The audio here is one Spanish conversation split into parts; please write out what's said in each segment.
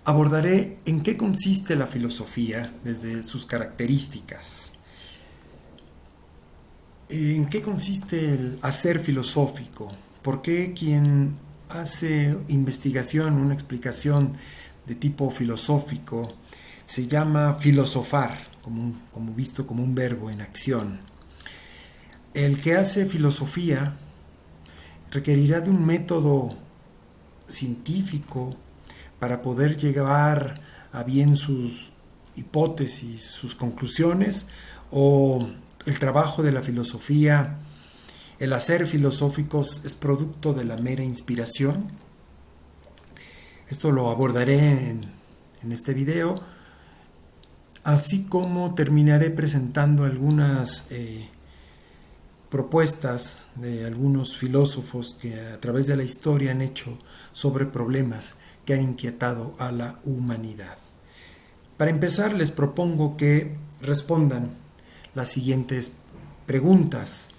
Abordaré en qué consiste la filosofía desde sus características. ¿En qué consiste el hacer filosófico? ¿Por qué quien hace investigación, una explicación de tipo filosófico, se llama filosofar, como visto como un verbo en acción? El que hace filosofía requerirá de un método científico para poder llevar a bien sus hipótesis, sus conclusiones, o el trabajo de la filosofía, el hacer filosóficos es producto de la mera inspiración. Esto lo abordaré en este video, así como terminaré presentando algunas propuestas de algunos filósofos que a través de la historia han hecho sobre problemas que han inquietado a la humanidad. Para empezar, les propongo que respondan las siguientes preguntas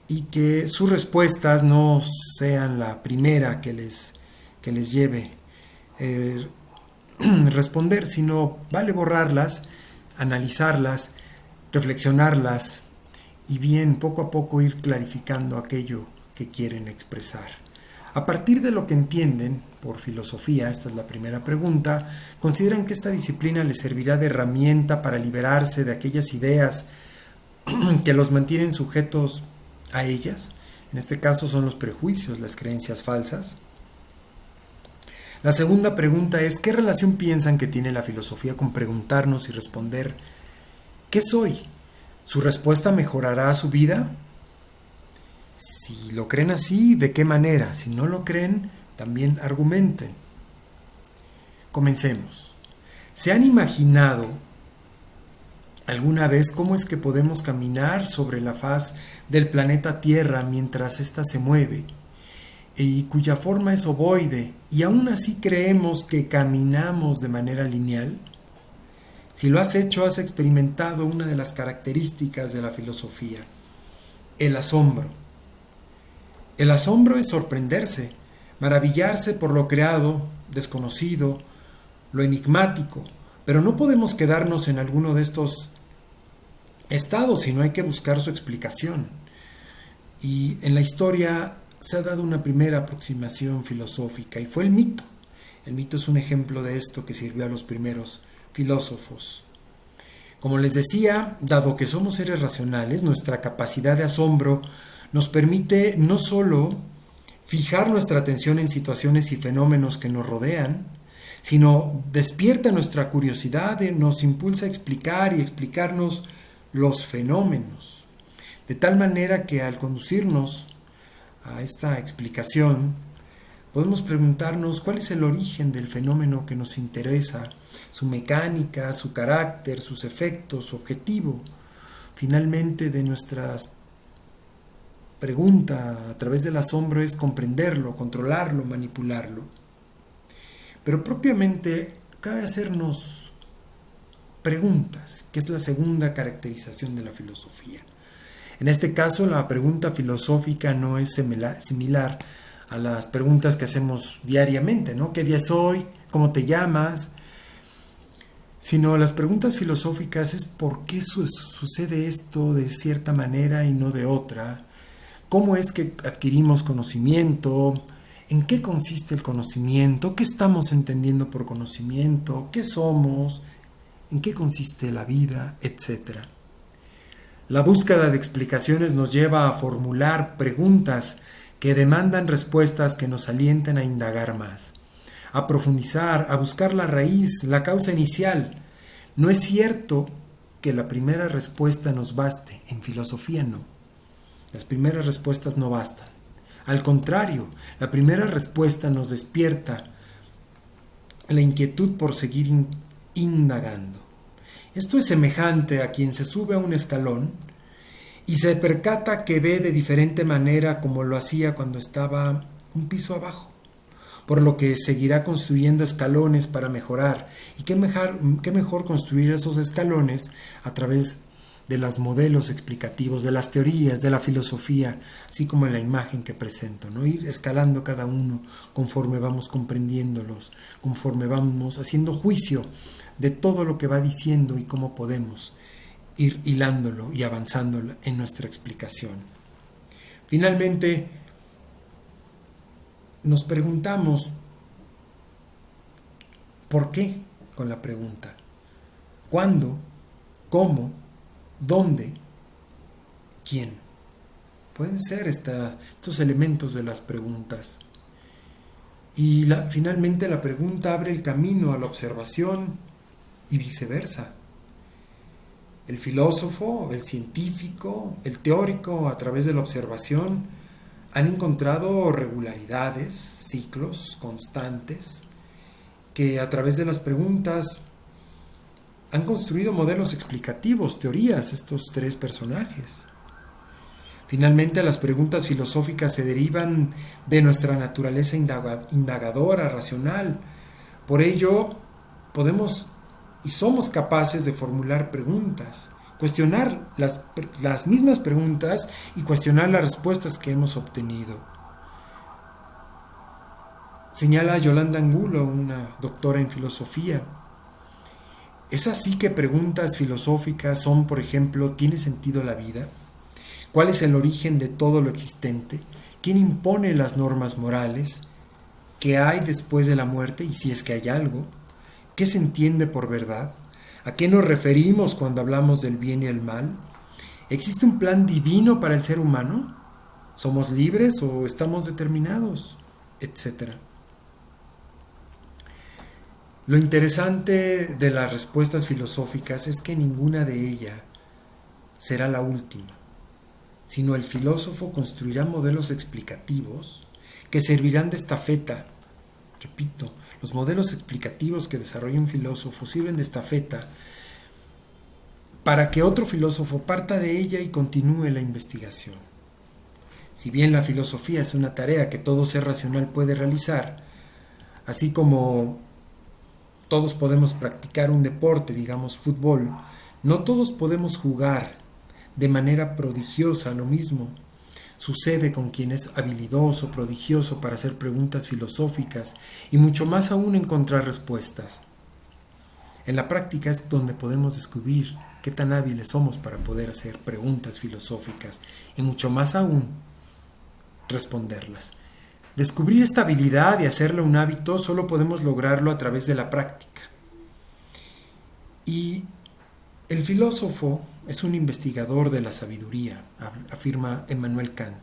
y que sus respuestas no sean la primera que les lleve responder, sino vale borrarlas, analizarlas, reflexionarlas y bien poco a poco ir clarificando aquello que quieren expresar. A partir de lo que entienden por filosofía, esta es la primera pregunta, ¿consideran que esta disciplina les servirá de herramienta para liberarse de aquellas ideas que los mantienen sujetos a ellas? En este caso son los prejuicios, las creencias falsas. La segunda pregunta es, ¿qué relación piensan que tiene la filosofía con preguntarnos y responder ¿qué soy? ¿Su respuesta mejorará su vida? Si lo creen así, ¿de qué manera? Si no lo creen, también argumenten. Comencemos. ¿Se han imaginado alguna vez cómo es que podemos caminar sobre la faz del planeta Tierra mientras ésta se mueve y cuya forma es ovoide y aún así creemos que caminamos de manera lineal? Si lo has hecho, has experimentado una de las características de la filosofía, el asombro. El asombro es sorprenderse, maravillarse por lo creado, desconocido, lo enigmático, pero no podemos quedarnos en alguno de estos estados, sino hay que buscar su explicación. Y en la historia se ha dado una primera aproximación filosófica y fue el mito. El mito es un ejemplo de esto que sirvió a los primeros filósofos. Como les decía, dado que somos seres racionales, nuestra capacidad de asombro nos permite no solo fijar nuestra atención en situaciones y fenómenos que nos rodean, sino despierta nuestra curiosidad y nos impulsa a explicar y explicarnos los fenómenos. De tal manera que al conducirnos a esta explicación, podemos preguntarnos cuál es el origen del fenómeno que nos interesa, su mecánica, su carácter, sus efectos, su objetivo. Finalmente, de nuestras preguntas a través del asombro es comprenderlo, controlarlo, manipularlo. Pero propiamente cabe hacernos preguntas, que es la segunda caracterización de la filosofía. En este caso, la pregunta filosófica no es similar a las preguntas que hacemos diariamente, ¿no? ¿Qué día es hoy? ¿Cómo te llamas? Sino las preguntas filosóficas es ¿por qué sucede esto de cierta manera y no de otra? ¿Cómo es que adquirimos conocimiento? ¿En qué consiste el conocimiento? ¿Qué estamos entendiendo por conocimiento? ¿Qué somos? ¿En qué consiste la vida? Etcétera. La búsqueda de explicaciones nos lleva a formular preguntas que demandan respuestas que nos alienten a indagar más, a profundizar, a buscar la raíz, la causa inicial. No es cierto que la primera respuesta nos baste, en filosofía no. Las primeras respuestas no bastan. Al contrario, la primera respuesta nos despierta la inquietud por seguir indagando. Esto es semejante a quien se sube a un escalón y se percata que ve de diferente manera como lo hacía cuando estaba un piso abajo, por lo que seguirá construyendo escalones para mejorar. Y qué mejor construir esos escalones a través de los modelos explicativos, de las teorías, de la filosofía, así como en la imagen que presento, ¿no? Ir escalando cada uno conforme vamos comprendiéndolos, conforme vamos haciendo juicio de todo lo que va diciendo y cómo podemos ir hilándolo y avanzando en nuestra explicación. Finalmente, nos preguntamos ¿por qué? Con la pregunta. ¿Cuándo? ¿Cómo? ¿Dónde? ¿Quién? Pueden ser estos elementos de las preguntas. Y finalmente la pregunta abre el camino a la observación y viceversa. El filósofo, el científico, el teórico, a través de la observación, han encontrado regularidades, ciclos constantes, que a través de las preguntas han construido modelos explicativos, teorías, estos tres personajes. Finalmente, las preguntas filosóficas se derivan de nuestra naturaleza indagadora, racional. Por ello, podemos y somos capaces de formular preguntas, cuestionar las mismas preguntas y cuestionar las respuestas que hemos obtenido. Señala Yolanda Angulo, una doctora en filosofía. ¿Es así que preguntas filosóficas son, por ejemplo, ¿tiene sentido la vida? ¿Cuál es el origen de todo lo existente? ¿Quién impone las normas morales? ¿Qué hay después de la muerte y si es que hay algo? ¿Qué se entiende por verdad? ¿A qué nos referimos cuando hablamos del bien y el mal? ¿Existe un plan divino para el ser humano? ¿Somos libres o estamos determinados? Etcétera. Lo interesante de las respuestas filosóficas es que ninguna de ellas será la última, sino el filósofo construirá modelos explicativos que servirán de estafeta. Repito, los modelos explicativos que desarrolla un filósofo sirven de estafeta para que otro filósofo parta de ella y continúe la investigación. Si bien la filosofía es una tarea que todo ser racional puede realizar, así como todos podemos practicar un deporte, digamos fútbol, no todos podemos jugar de manera prodigiosa. Lo mismo sucede con quien es habilidoso, prodigioso para hacer preguntas filosóficas y mucho más aún encontrar respuestas. En la práctica es donde podemos descubrir qué tan hábiles somos para poder hacer preguntas filosóficas y mucho más aún responderlas. Descubrir esta habilidad y hacerla un hábito solo podemos lograrlo a través de la práctica. Y el filósofo es un investigador de la sabiduría, afirma Emmanuel Kant.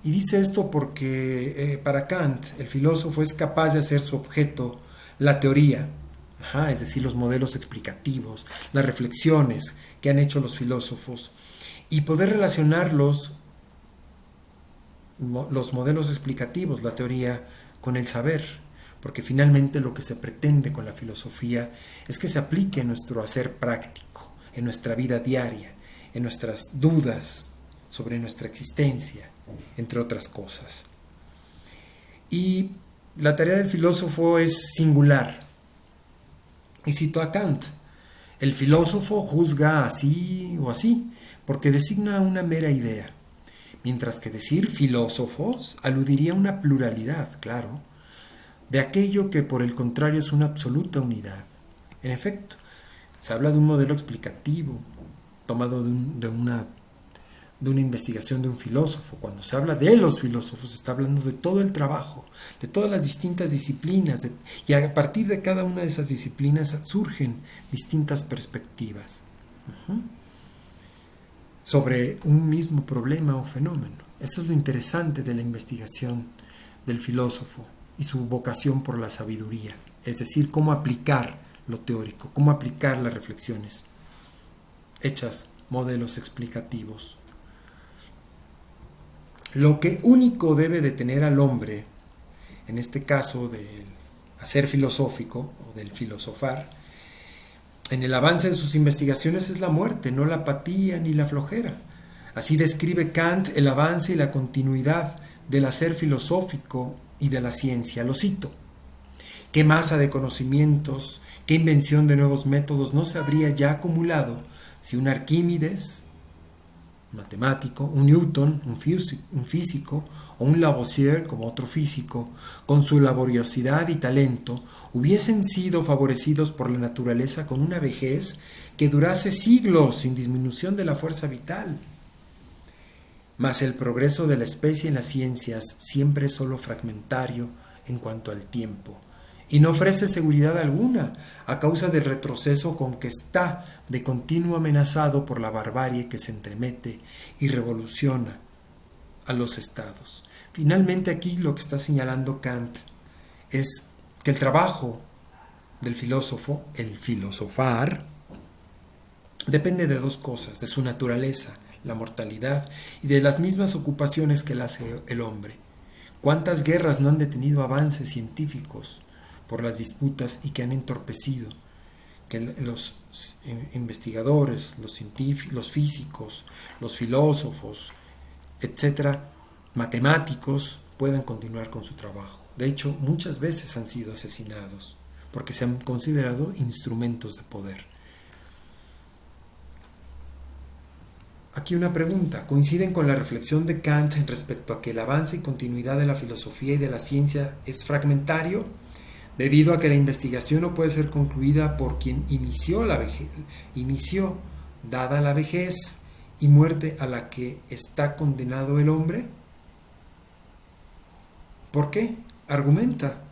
Y dice esto porque para Kant el filósofo es capaz de hacer su objeto la teoría, es decir, los modelos explicativos, las reflexiones que han hecho los filósofos, y poder relacionarlos, los modelos explicativos, la teoría, con el saber, porque finalmente lo que se pretende con la filosofía es que se aplique en nuestro hacer práctico, en nuestra vida diaria, en nuestras dudas sobre nuestra existencia, entre otras cosas. Y la tarea del filósofo es singular. Y cito a Kant: el filósofo juzga así o así, porque designa una mera idea. Mientras que decir filósofos aludiría a una pluralidad, claro, de aquello que por el contrario es una absoluta unidad. En efecto, se habla de un modelo explicativo tomado de una investigación de un filósofo. Cuando se habla de los filósofos, se está hablando de todo el trabajo, de todas las distintas disciplinas, y a partir de cada una de esas disciplinas surgen distintas perspectivas sobre un mismo problema o fenómeno. Eso es lo interesante de la investigación del filósofo y su vocación por la sabiduría, es decir, cómo aplicar lo teórico, cómo aplicar las reflexiones hechas modelos explicativos. Lo que único debe detener al hombre, en este caso del hacer filosófico o del filosofar, en el avance de sus investigaciones es la muerte, no la apatía ni la flojera. Así describe Kant el avance y la continuidad del hacer filosófico y de la ciencia. Lo cito: ¿qué masa de conocimientos, qué invención de nuevos métodos no se habría ya acumulado Si un Arquímedes, matemático, un Newton, un físico, o un Lavoisier, como otro físico, con su laboriosidad y talento, hubiesen sido favorecidos por la naturaleza con una vejez que durase siglos sin disminución de la fuerza vital. Mas el progreso de la especie en las ciencias siempre es solo fragmentario en cuanto al tiempo, y no ofrece seguridad alguna a causa del retroceso con que está de continuo amenazado por la barbarie que se entremete y revoluciona a los estados. Finalmente aquí lo que está señalando Kant es que el trabajo del filósofo, el filosofar, depende de dos cosas: de su naturaleza, la mortalidad, y de las mismas ocupaciones que él hace el hombre. ¿Cuántas guerras no han detenido avances científicos por las disputas y que han entorpecido que los investigadores, los científicos, los físicos, los filósofos, etcétera, matemáticos, puedan continuar con su trabajo? De hecho, muchas veces han sido asesinados porque se han considerado instrumentos de poder. Aquí una pregunta: ¿coinciden con la reflexión de Kant respecto a que el avance y continuidad de la filosofía y de la ciencia es fragmentario, debido a que la investigación no puede ser concluida por quien inició, dada la vejez y muerte a la que está condenado el hombre? ¿Por qué? Argumenta.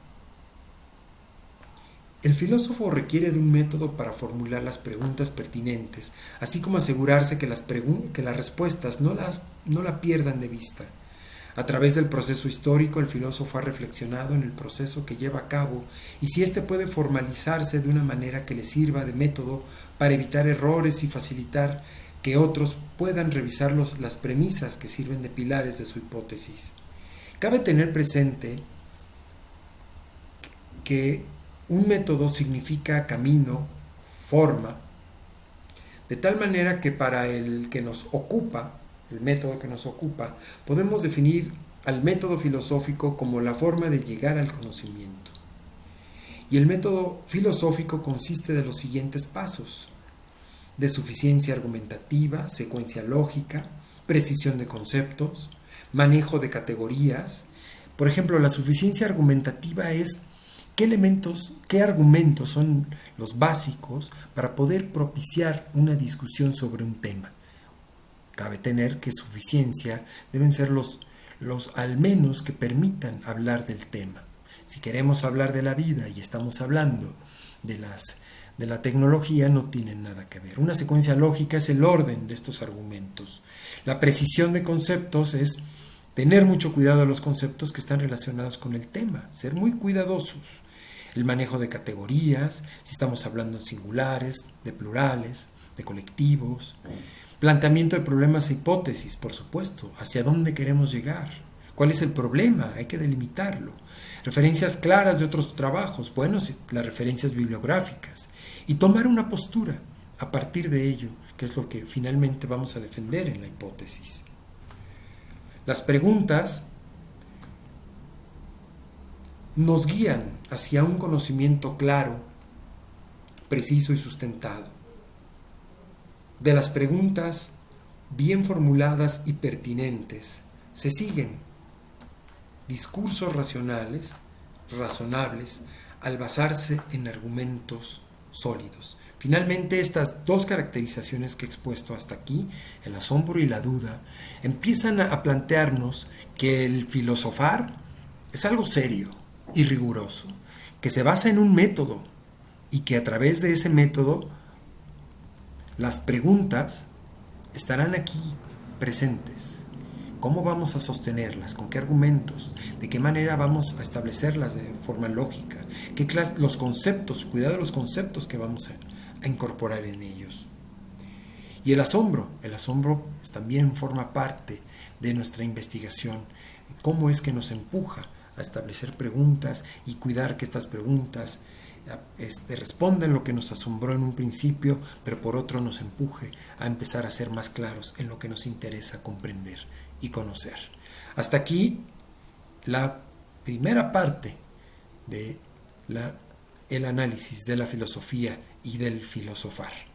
El filósofo requiere de un método para formular las preguntas pertinentes, así como asegurarse que las respuestas no la pierdan de vista. A través del proceso histórico, el filósofo ha reflexionado en el proceso que lleva a cabo y si éste puede formalizarse de una manera que le sirva de método para evitar errores y facilitar que otros puedan revisar las premisas que sirven de pilares de su hipótesis. Cabe tener presente que un método significa camino, forma, de tal manera que para el que nos ocupa, el método que nos ocupa, podemos definir al método filosófico como la forma de llegar al conocimiento. Y el método filosófico consiste de los siguientes pasos: de suficiencia argumentativa, secuencia lógica, precisión de conceptos, manejo de categorías. Por ejemplo, la suficiencia argumentativa es qué argumentos son los básicos para poder propiciar una discusión sobre un tema. Cabe tener que suficiencia deben ser los al menos que permitan hablar del tema. Si queremos hablar de la vida y estamos hablando de la tecnología, no tienen nada que ver. Una secuencia lógica es el orden de estos argumentos. La precisión de conceptos es tener mucho cuidado de los conceptos que están relacionados con el tema, ser muy cuidadosos. El manejo de categorías, si estamos hablando de singulares, de plurales, de colectivos. Planteamiento de problemas e hipótesis, por supuesto. ¿Hacia dónde queremos llegar? ¿Cuál es el problema? Hay que delimitarlo. Referencias claras de otros trabajos, bueno, las referencias bibliográficas. Y tomar una postura a partir de ello, que es lo que finalmente vamos a defender en la hipótesis. Las preguntas nos guían hacia un conocimiento claro, preciso y sustentado. De las preguntas bien formuladas y pertinentes se siguen discursos razonables, al basarse en argumentos sólidos. Finalmente, estas dos caracterizaciones que he expuesto hasta aquí, el asombro y la duda, empiezan a plantearnos que el filosofar es algo serio y riguroso, que se basa en un método y que a través de ese método las preguntas estarán aquí presentes. ¿Cómo vamos a sostenerlas? ¿Con qué argumentos? ¿De qué manera vamos a establecerlas de forma lógica? ¿Qué clase, los conceptos? Cuidado de los conceptos que vamos a incorporar en ellos. Y el asombro también forma parte de nuestra investigación. ¿Cómo es que nos empuja a establecer preguntas y cuidar que estas preguntas respondan lo que nos asombró en un principio, pero por otro nos empuje a empezar a ser más claros en lo que nos interesa comprender y conocer? Hasta aquí la primera parte de el análisis de la filosofía y del filosofar.